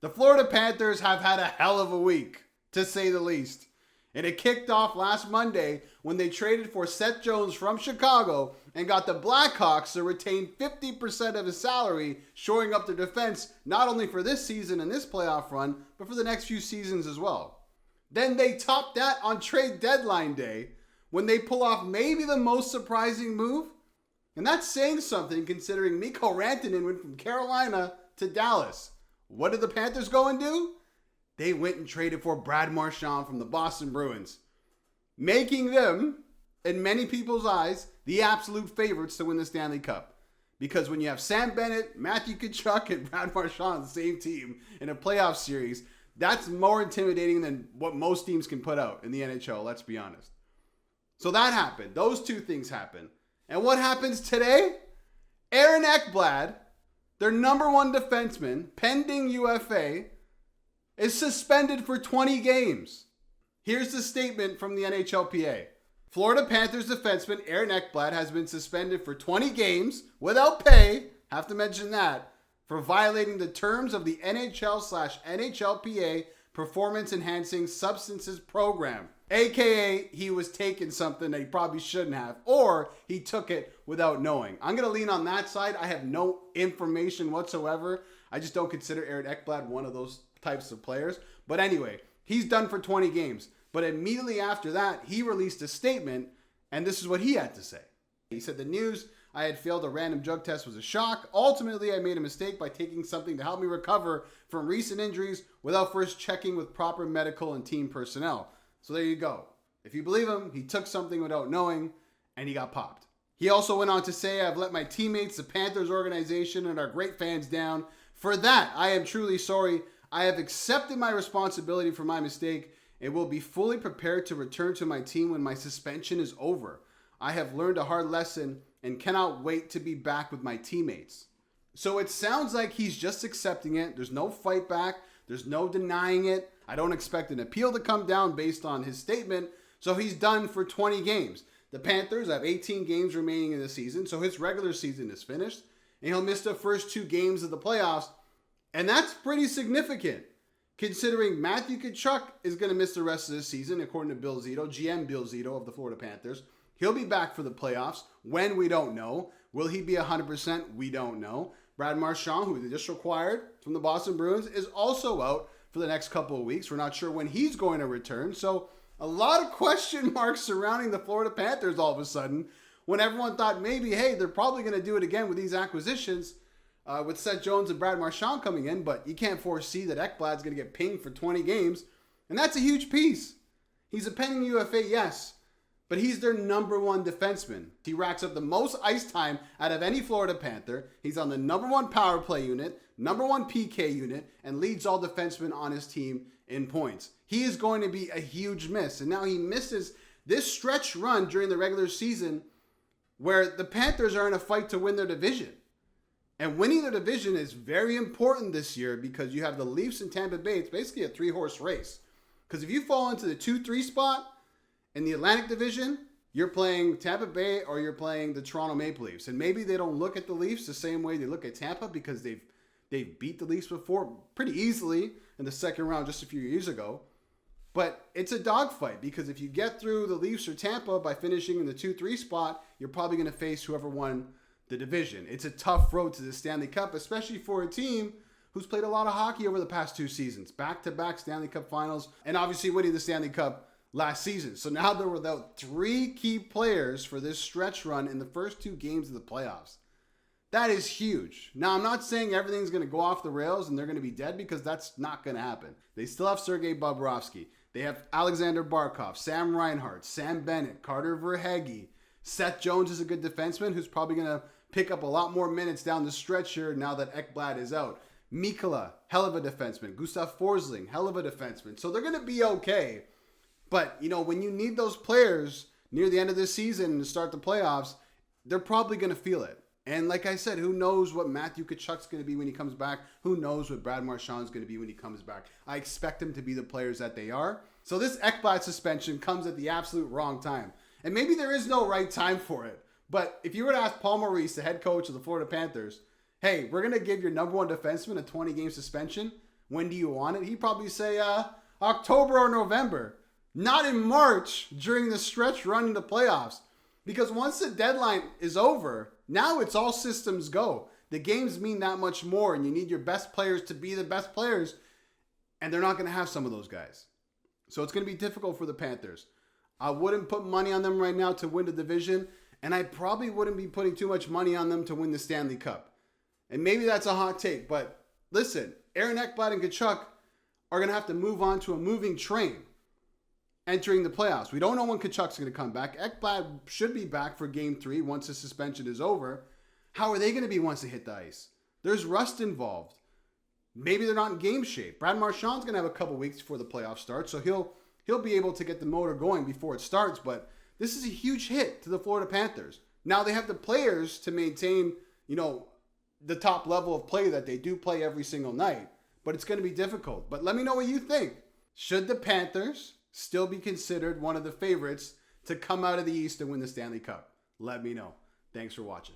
The Florida Panthers have had a hell of a week, to say the least. And it kicked off last Monday when they traded for Seth Jones from Chicago and got the Blackhawks to retain 50% of his salary, shoring up their defense not only for this season and this playoff run, but for the next few seasons as well. Then they topped that on trade deadline day when they pull off maybe the most surprising move. And that's saying something considering Mikko Rantanen went from Carolina to Dallas. What did the Panthers go and do? They went and traded for Brad Marchand from the Boston Bruins, making them, in many people's eyes, the absolute favorites to win the Stanley Cup. Because when you have Sam Bennett, Matthew Tkachuk, and Brad Marchand on the same team in a playoff series, that's more intimidating than what most teams can put out in the NHL, let's be honest. So that happened. Those two things happened. And what happens today? Aaron Ekblad, their number one defenseman, pending UFA, is suspended for 20 games. Here's the statement from the NHLPA. Florida Panthers defenseman Aaron Exblad has been suspended for 20 games without pay, have to mention that, for violating the terms of the NHL/NHLPA Performance Enhancing Substances Program. AKA, he was taking something that he probably shouldn't have, or he took it without knowing. I'm going to lean on that side. I have no information whatsoever. I just don't consider Aaron Ekblad one of those types of players. But anyway, he's done for 20 games. But immediately after that, he released a statement, and this is what he had to say. He said, "The news I had failed a random drug test was a shock. Ultimately, I made a mistake by taking something to help me recover from recent injuries without first checking with proper medical and team personnel." So there you go. If you believe him, he took something without knowing, and he got popped. He also went on to say, "I've let my teammates, the Panthers organization, and our great fans down. For that, I am truly sorry. I have accepted my responsibility for my mistake and will be fully prepared to return to my team when my suspension is over. I have learned a hard lesson and cannot wait to be back with my teammates." So it sounds like he's just accepting it. There's no fight back. There's no denying it. I don't expect an appeal to come down based on his statement. So he's done for 20 games. The Panthers have 18 games remaining in the season, so his regular season is finished. And he'll miss the first 2 games of the playoffs. And that's pretty significant, considering Matthew Tkachuk is going to miss the rest of the season, according to Bill Zito, GM Bill Zito of the Florida Panthers. He'll be back for the playoffs. When? We don't know. Will he be 100%? We don't know. Brad Marchand, who they just acquired from the Boston Bruins, is also out for the next couple of weeks. We're not sure when he's going to return. So a lot of question marks surrounding the Florida Panthers all of a sudden, when everyone thought maybe, hey, they're probably going to do it again with these acquisitions, with Seth Jones and Brad Marchand coming in, but you can't foresee that Ekblad's going to get pinged for 20 games, and that's a huge piece. He's a pending UFA, yes, but he's their number one defenseman. He racks up the most ice time out of any Florida Panther. He's on the number one power play unit, number one PK unit, and leads all defensemen on his team in points. He is going to be a huge miss, and now he misses this stretch run during the regular season where the Panthers are in a fight to win their division. And winning the division is very important this year because you have the Leafs and Tampa Bay. It's basically a 3-horse race. Because if you fall into the 2-3 spot in the Atlantic Division, you're playing Tampa Bay or you're playing the Toronto Maple Leafs. And maybe they don't look at the Leafs the same way they look at Tampa because they've beat the Leafs before pretty easily in the second round just a few years ago. But it's a dogfight because if you get through the Leafs or Tampa by finishing in the 2-3 spot, you're probably going to face whoever won the division. It's a tough road to the Stanley Cup, especially for a team who's played a lot of hockey over the past 2 seasons. Back-to-back Stanley Cup finals, and obviously winning the Stanley Cup last season. So now they're without 3 key players for this stretch run in the first 2 games of the playoffs. That is huge. Now, I'm not saying everything's going to go off the rails and they're going to be dead because that's not going to happen. They still have Sergei Bobrovsky. They have Alexander Barkov, Sam Reinhart, Sam Bennett, Carter Verhaeghe. Seth Jones is a good defenseman who's probably going to pick up a lot more minutes down the stretch here now that Ekblad is out. Mikkola, hell of a defenseman. Gustav Forsling, hell of a defenseman. So they're going to be okay. But, you know, when you need those players near the end of the season to start the playoffs, they're probably going to feel it. And like I said, who knows what Matthew Tkachuk's going to be when he comes back? Who knows what Brad Marchand's going to be when he comes back? I expect them to be the players that they are. So this Ekblad suspension comes at the absolute wrong time. And maybe there is no right time for it. But if you were to ask Paul Maurice, the head coach of the Florida Panthers, hey, we're going to give your number one defenseman a 20-game suspension, when do you want it? He'd probably say October or November. Not in March during the stretch run into playoffs. Because once the deadline is over, now it's all systems go. The games mean that much more, and you need your best players to be the best players, and they're not going to have some of those guys. So it's going to be difficult for the Panthers. I wouldn't put money on them right now to win the division, and I probably wouldn't be putting too much money on them to win the Stanley Cup. And maybe that's a hot take, but listen, Aaron Ekblad and Tkachuk are going to have to move on to a moving train entering the playoffs. We don't know when Tkachuk's going to come back. Ekblad should be back for Game 3 once the suspension is over. How are they going to be once they hit the ice? There's rust involved. Maybe they're not in game shape. Brad Marchand's going to have a couple weeks before the playoffs start, so he'll be able to get the motor going before it starts. But this is a huge hit to the Florida Panthers. Now they have the players to maintain, the top level of play that they do play every single night. But it's going to be difficult. But let me know what you think. Should the Panthers still be considered one of the favorites to come out of the East and win the Stanley Cup? Let me know. Thanks for watching.